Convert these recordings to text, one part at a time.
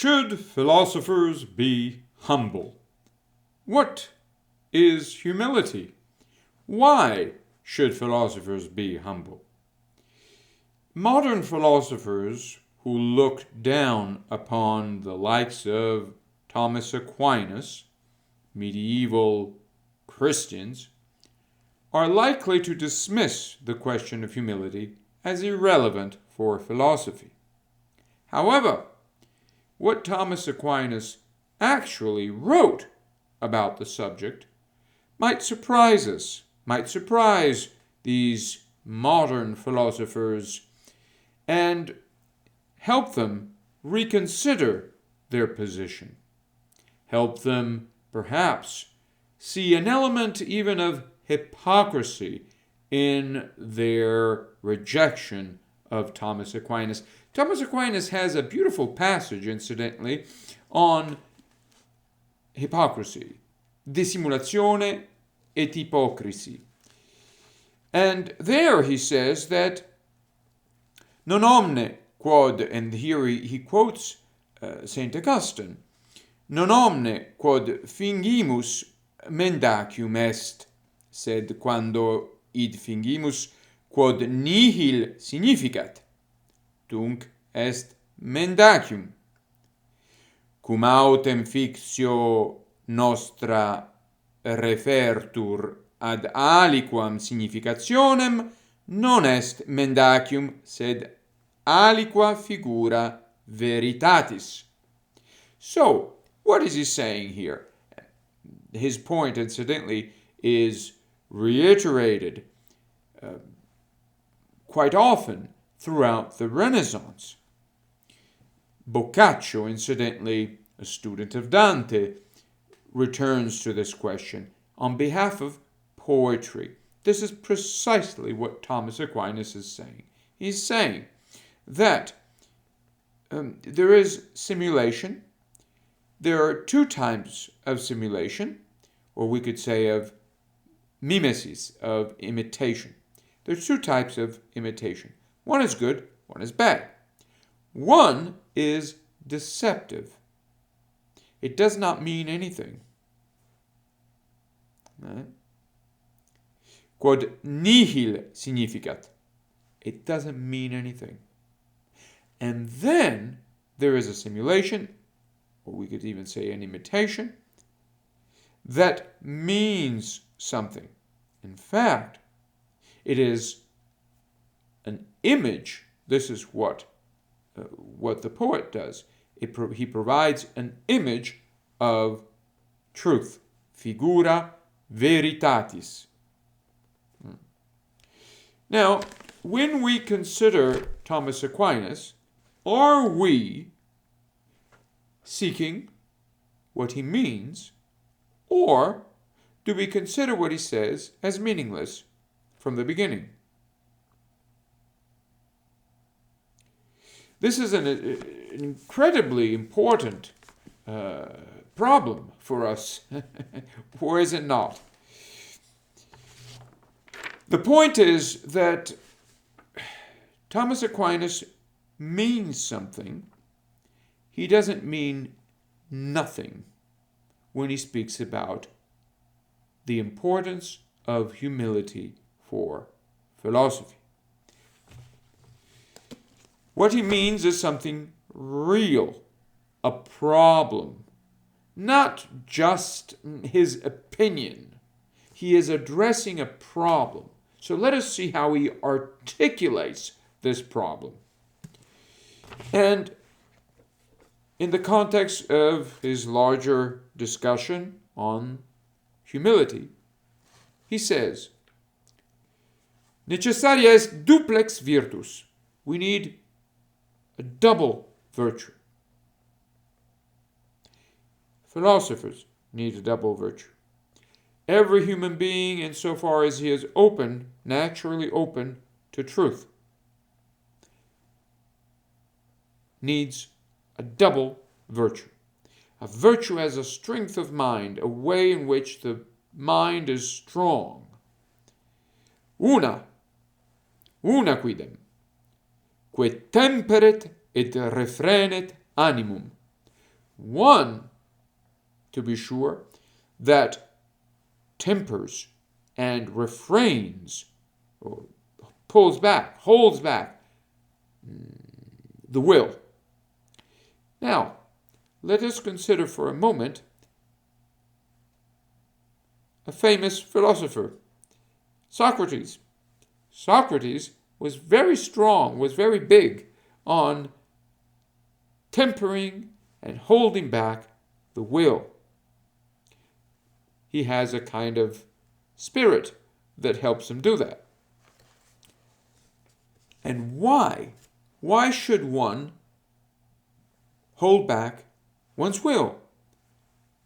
Should philosophers be humble? What is humility? Why should philosophers be humble? Modern philosophers who look down upon the likes of Thomas Aquinas, medieval Christians, are likely to dismiss the question of humility as irrelevant for philosophy. However, what Thomas Aquinas actually wrote about the subject might surprise us, might surprise these modern philosophers, and help them reconsider their position, help them perhaps see an element even of hypocrisy in their rejection of Thomas Aquinas. Thomas Aquinas has a beautiful passage, incidentally, on hypocrisy, dissimulazione et hypocrisi. And there he says that non omne quod, and here he quotes St. Augustine, non omne quod fingimus mendacium est, sed quando id fingimus quod nihil significat, tunc est mendacium. Cum autem fictio nostra refertur ad aliquam significationem, non est mendacium, sed aliqua figura veritatis. So, what is he saying here? His point, incidentally, is reiterated quite often throughout the Renaissance. Boccaccio, incidentally, a student of Dante, returns to this question on behalf of poetry. This is precisely what Thomas Aquinas is saying. He's saying that there is simulation. There are two types of simulation, or we could say of mimesis, of imitation. There's two types of imitation. One is good, one is bad. One is deceptive. It does not mean anything. Right? Quod nihil significat. It doesn't mean anything. And then there is a simulation, or we could even say an imitation, that means something. In fact, it is an image. This is what the poet does. He provides an image of truth. Figura veritatis. Now, when we consider Thomas Aquinas, are we seeking what he means, or do we consider what he says as meaningless from the beginning? This is an incredibly important problem for us, or is it not? The point is that Thomas Aquinas means something. He doesn't mean nothing when he speaks about the importance of humility for philosophy. What he means is something real, a problem, not just his opinion. He is addressing a problem. So let us see how he articulates this problem. And in the context of his larger discussion on humility, he says, necessaria est duplex virtus. We need a double virtue. Philosophers need a double virtue. Every human being, insofar as he is open, naturally open to truth, needs a double virtue. A virtue as a strength of mind, a way in which the mind is strong. Una quidem, que temperet et refrenet animum, One, to be sure, that tempers and refrains, or pulls back, holds back the will. Now, let us consider for a moment a famous philosopher, Socrates. Socrates was very strong, was very big on tempering and holding back the will. He has a kind of spirit that helps him do that. And why? Why should one hold back one's will?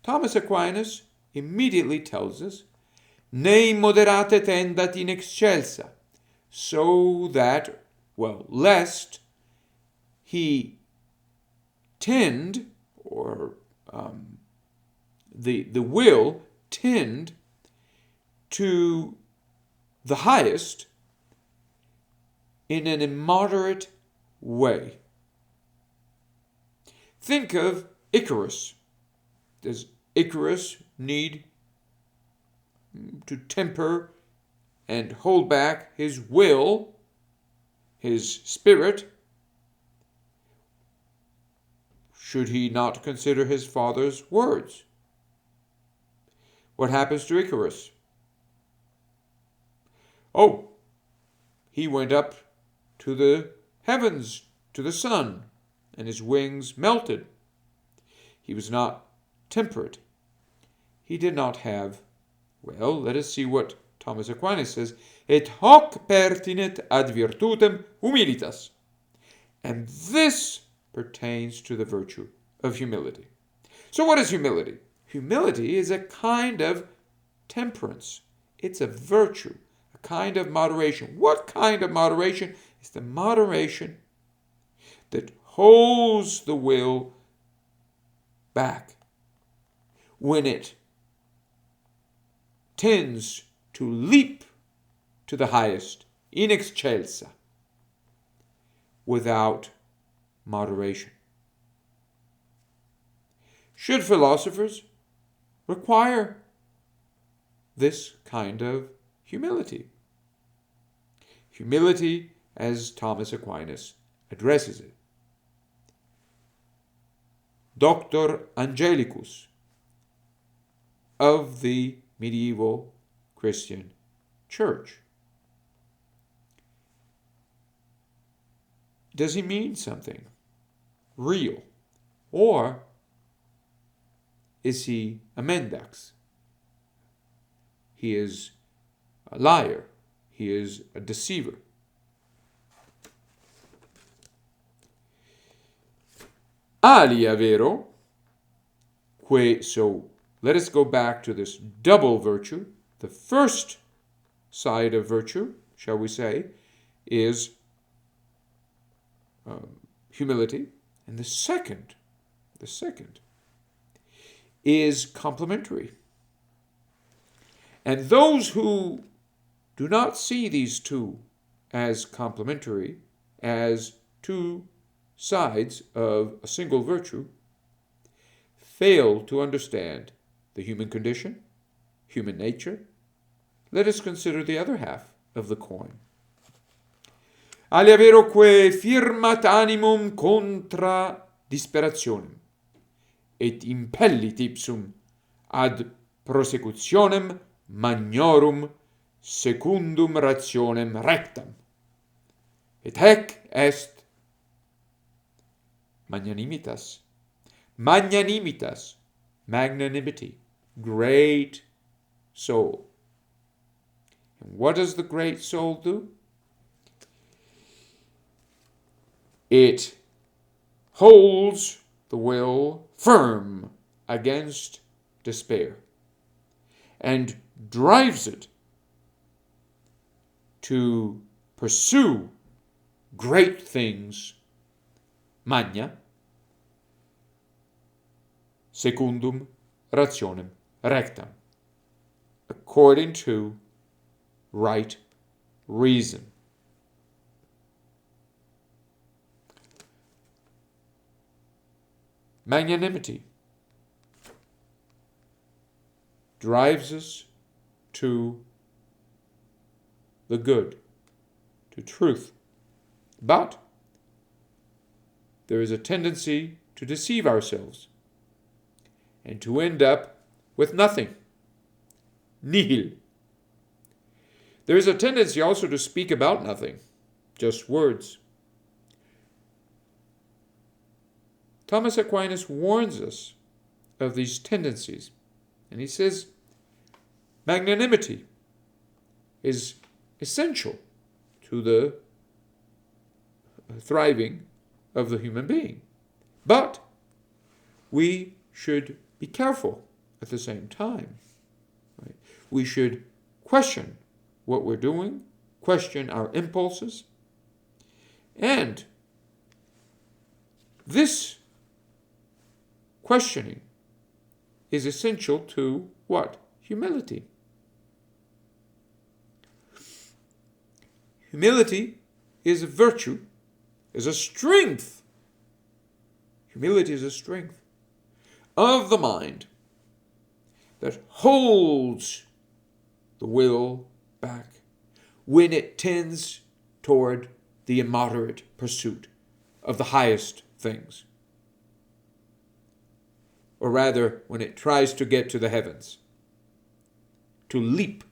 Thomas Aquinas immediately tells us, "Ne moderate tendat in excelsa," so that, lest he tend, or the will tend to the highest in an immoderate way. Think of Icarus. Does Icarus need to temper and hold back his will, his spirit? Should he not consider his father's words? What happens to Icarus? Oh, he went up to the heavens, to the sun, and his wings melted. He was not temperate. He did not have, let us see what Thomas Aquinas says, "Et hoc pertinet ad virtutem humilitas." And this pertains to the virtue of humility. So what is humility? Humility is a kind of temperance. It's a virtue, a kind of moderation. What kind of moderation? It's the moderation that holds the will back when it tends to leap to the highest, in excelsa, without moderation. Should philosophers require this kind of humility? Humility, as Thomas Aquinas addresses it. Doctor Angelicus of the medieval Christian Church. Does he mean something real? Or is he a mendax? He is a liar. He is a deceiver. Alia vero, so let us go back to this double virtue. The first side of virtue, shall we say, is humility, and the second is complementary. And those who do not see these two as complementary, as two sides of a single virtue, fail to understand the human condition, human nature. Let us consider the other half of the coin. Alia veroque firmat animum contra disperationem, et impellit ipsum ad prosecutionem magnorum secundum rationem rectam. Et haec est magnanimitas. Magnanimitas, magnanimity, great soul. And what does the great soul do? It holds the will firm against despair and drives it to pursue great things, magna, secundum rationem rectam, according to right reason. Magnanimity drives us to the good, to truth. But there is a tendency to deceive ourselves and to end up with nothing. Nihil. There is a tendency also to speak about nothing, just words. Thomas Aquinas warns us of these tendencies, and he says magnanimity is essential to the thriving of the human being. But we should be careful at the same time. Right? We should question what we're doing, question our impulses, and this questioning is essential to what? Humility. Humility is a virtue, is a strength. Humility is a strength of the mind that holds the will back when it tends toward the immoderate pursuit of the highest things. Or rather, when it tries to get to the heavens, to leap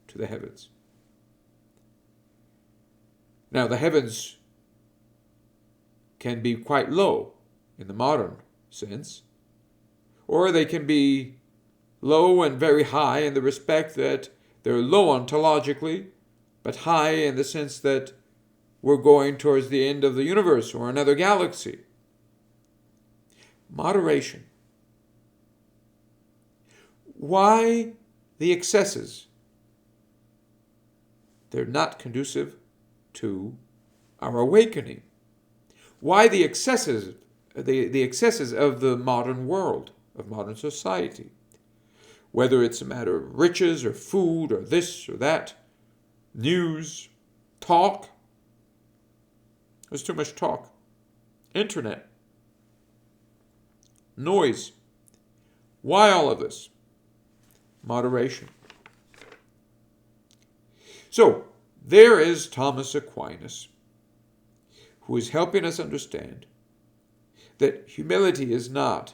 to the heavens. Now, the heavens can be quite low in the modern sense, or they can be low and very high in the respect that they're low ontologically, but high in the sense that we're going towards the end of the universe or another galaxy. Moderation. Why the excesses? They're not conducive to our awakening. Why the excesses? The excesses of the modern world, of modern society. Whether it's a matter of riches or food or this or that, news, talk. There's too much talk. Internet. Noise. Why all of this? Moderation. So, there is Thomas Aquinas, who is helping us understand that humility is not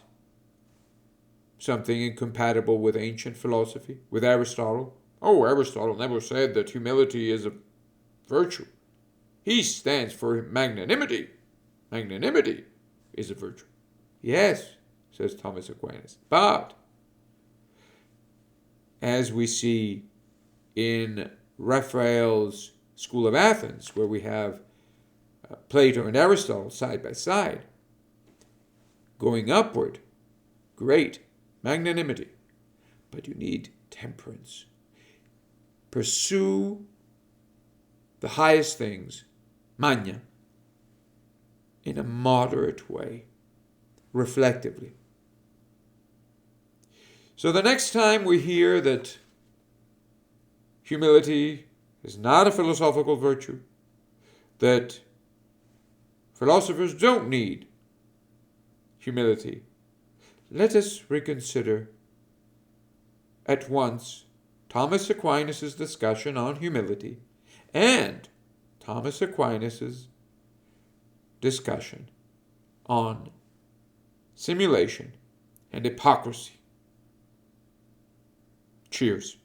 something incompatible with ancient philosophy, with Aristotle. Oh, Aristotle never said that humility is a virtue. He stands for magnanimity. Magnanimity is a virtue. Yes, says Thomas Aquinas. But, as we see in Raphael's School of Athens, where we have Plato and Aristotle side by side, going upward, great magnanimity, but you need temperance. Pursue the highest things, magna, in a moderate way, reflectively. So the next time we hear that humility is not a philosophical virtue, that philosophers don't need humility, let us reconsider at once Thomas Aquinas' discussion on humility and Thomas Aquinas' discussion on simulation and hypocrisy. Cheers.